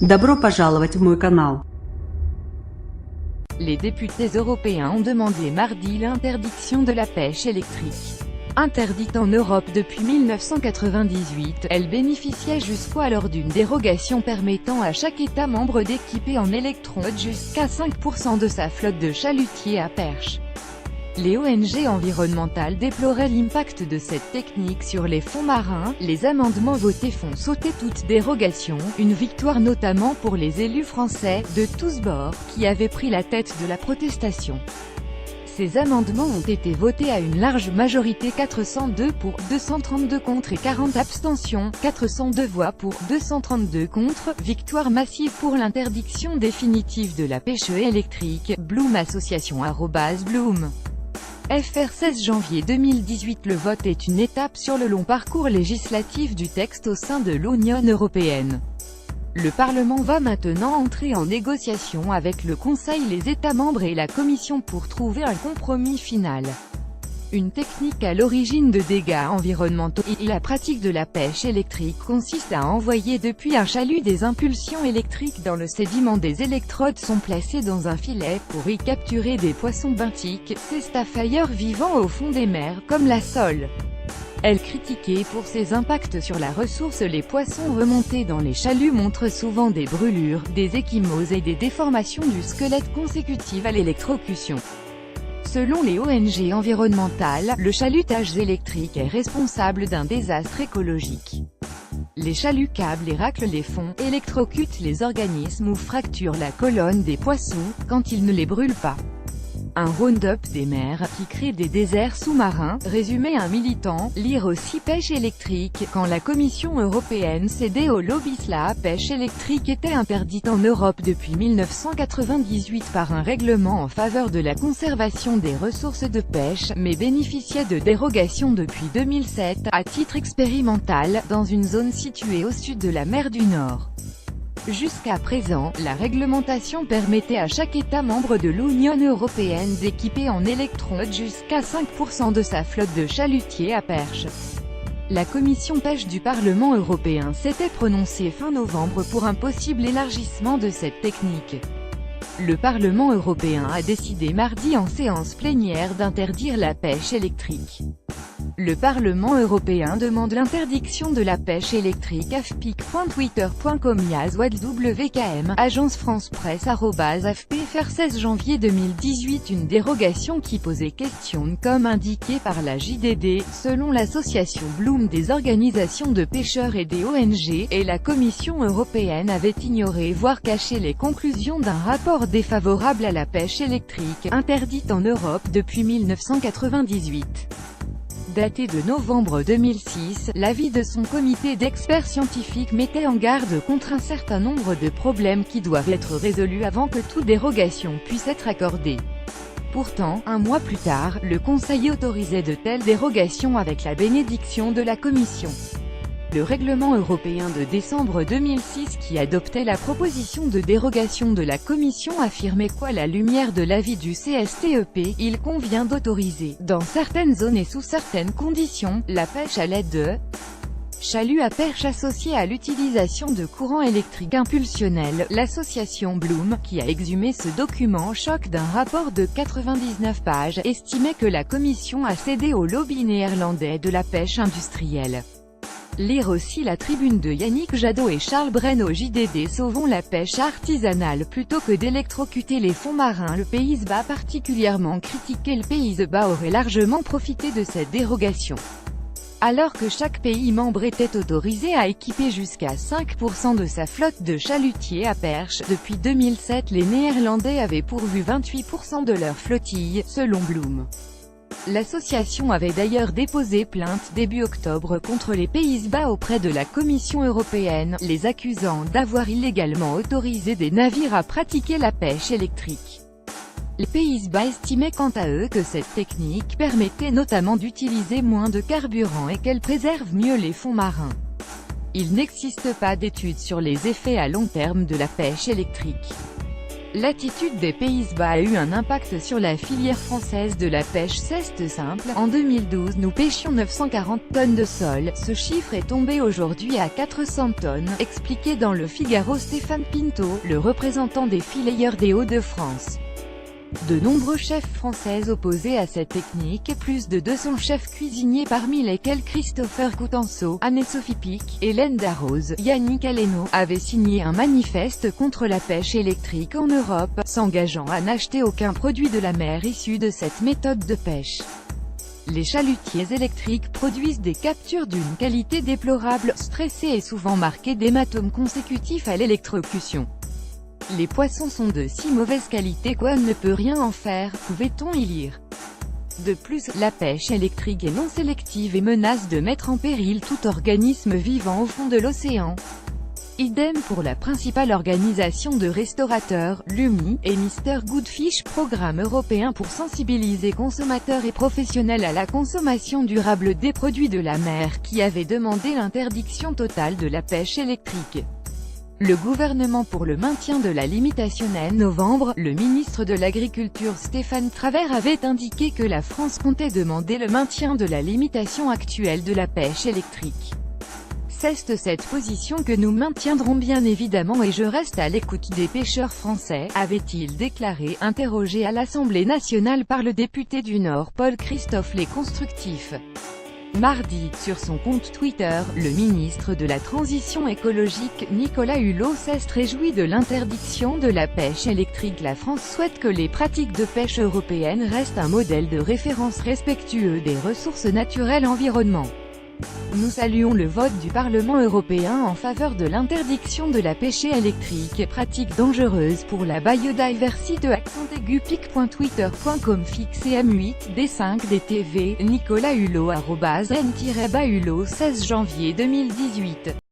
Добро пожаловать в мой канал. Les députés européens ont demandé mardi l'interdiction de la pêche électrique. Interdite en Europe depuis 1998, elle bénéficiait jusqu'alors d'une dérogation permettant à chaque État membre d'équiper en électrons jusqu'à 5% de sa flotte de chalutiers à perche. Les ONG environnementales déploraient l'impact de cette technique sur les fonds marins. Les amendements votés font sauter toute dérogation, une victoire notamment pour les élus français, de tous bords, qui avaient pris la tête de la protestation. Ces amendements ont été votés à une large majorité, 402 pour, 232 contre et 40 abstentions, 402 voix pour, 232 contre, victoire massive pour l'interdiction définitive de la pêche électrique. Bloom Association @Bloom. FR 16 janvier 2018. Le vote est une étape sur le long parcours législatif du texte au sein de l'Union européenne. Le Parlement va maintenant entrer en négociation avec le Conseil, les États membres et la Commission pour trouver un compromis final. Une technique à l'origine de dégâts environnementaux et la pratique de la pêche électrique consiste à envoyer depuis un chalut des impulsions électriques dans le sédiment. Des électrodes sont placées dans un filet pour y capturer des poissons benthiques, ces staffilleurs vivant au fond des mers, comme la sole. Elle critiquée pour ses impacts sur la ressource. Les poissons remontés dans les chaluts montrent souvent des brûlures, des ecchymoses et des déformations du squelette consécutives à l'électrocution. Selon les ONG environnementales, le chalutage électrique est responsable d'un désastre écologique. Les chaluts câblent et raclent les fonds, électrocutent les organismes ou fracturent la colonne des poissons, quand ils ne les brûlent pas. Un round-up des mers, qui crée des déserts sous-marins, résumé un militant, lire aussi pêche électrique. Quand la Commission européenne cédait au lobby, la pêche électrique était interdite en Europe depuis 1998 par un règlement en faveur de la conservation des ressources de pêche, mais bénéficiait de dérogations depuis 2007, à titre expérimental, dans une zone située au sud de la mer du Nord. Jusqu'à présent, la réglementation permettait à chaque État membre de l'Union européenne d'équiper en électrons jusqu'à 5% de sa flotte de chalutiers à perche. La commission pêche du Parlement européen s'était prononcée fin novembre pour un possible élargissement de cette technique. Le Parlement européen a décidé mardi en séance plénière d'interdire la pêche électrique. Le Parlement européen demande l'interdiction de la pêche électrique. afpic.twitter.com @WKM, Agence France Presse @AFP. 16 janvier 2018. Une dérogation qui posait question, comme indiqué par la JDD, selon l'association Bloom des organisations de pêcheurs et des ONG, et la Commission européenne avait ignoré voire caché les conclusions d'un rapport défavorable à la pêche électrique, interdite en Europe depuis 1998. Daté de novembre 2006, l'avis de son comité d'experts scientifiques mettait en garde contre un certain nombre de problèmes qui doivent être résolus avant que toute dérogation puisse être accordée. Pourtant, un mois plus tard, le Conseil autorisait de telles dérogations avec la bénédiction de la Commission. Le règlement européen de décembre 2006 qui adoptait la proposition de dérogation de la Commission affirmait qu'à la lumière de l'avis du CSTEP, il convient d'autoriser, dans certaines zones et sous certaines conditions, la pêche à l'aide de chaluts à perche associés à l'utilisation de courants électriques impulsionnels. L'association Bloom, qui a exhumé ce document choc d'un rapport de 99 pages, estimait que la Commission a cédé au lobby néerlandais de la pêche industrielle. Lire aussi la tribune de Yannick Jadot et Charles Brenne au JDD. Sauvons la pêche artisanale plutôt que d'électrocuter les fonds marins. Le Pays-Bas particulièrement critiqué. Le Pays-Bas aurait largement profité de cette dérogation. Alors que chaque pays membre était autorisé à équiper jusqu'à 5% de sa flotte de chalutiers à perche, depuis 2007 les Néerlandais avaient pourvu 28% de leur flottille, selon Bloom. L'association avait d'ailleurs déposé plainte début octobre contre les Pays-Bas auprès de la Commission européenne, les accusant d'avoir illégalement autorisé des navires à pratiquer la pêche électrique. Les Pays-Bas estimaient quant à eux que cette technique permettait notamment d'utiliser moins de carburant et qu'elle préserve mieux les fonds marins. Il n'existe pas d'études sur les effets à long terme de la pêche électrique. L'attitude des Pays-Bas a eu un impact sur la filière française de la pêche. C'est simple, en 2012 nous pêchions 940 tonnes de sole, ce chiffre est tombé aujourd'hui à 400 tonnes, expliqué dans le Figaro Stéphane Pinto, le représentant des fileyeurs des Hauts-de-France. De nombreux chefs français opposés à cette technique, plus de 200 chefs cuisiniers parmi lesquels Christopher Coutenceau, Anne-Sophie Pic, Hélène Darroze, Yannick Aleno, avaient signé un manifeste contre la pêche électrique en Europe, s'engageant à n'acheter aucun produit de la mer issu de cette méthode de pêche. Les chalutiers électriques produisent des captures d'une qualité déplorable, stressées et souvent marquées d'hématomes consécutifs à l'électrocution. Les poissons sont de si mauvaise qualité qu'on ne peut rien en faire, pouvait-on y lire. De plus, la pêche électrique est non sélective et menace de mettre en péril tout organisme vivant au fond de l'océan. Idem pour la principale organisation de restaurateurs, l'UMI, et Mr Goodfish, programme européen pour sensibiliser consommateurs et professionnels à la consommation durable des produits de la mer, qui avait demandé l'interdiction totale de la pêche électrique. Le gouvernement pour le maintien de la limitation. En novembre, le ministre de l'Agriculture Stéphane Travert avait indiqué que la France comptait demander le maintien de la limitation actuelle de la pêche électrique. C'est cette position que nous maintiendrons bien évidemment et je reste à l'écoute des pêcheurs français, avait-il déclaré, interrogé à l'Assemblée nationale par le député du Nord Paul-Christophe Lesconstructif. Mardi, sur son compte Twitter, le ministre de la Transition écologique, Nicolas Hulot, s'est réjoui de l'interdiction de la pêche électrique. La France souhaite que les pratiques de pêche européennes restent un modèle de référence respectueux des ressources naturelles environnement. Nous saluons le vote du Parlement européen en faveur de l'interdiction de la pêche électrique, pratique dangereuse pour la biodiversité. @pic.twitter.com Fixé M8 D5 DTV Nicolas Hulot @n-hulot 16 janvier 2018.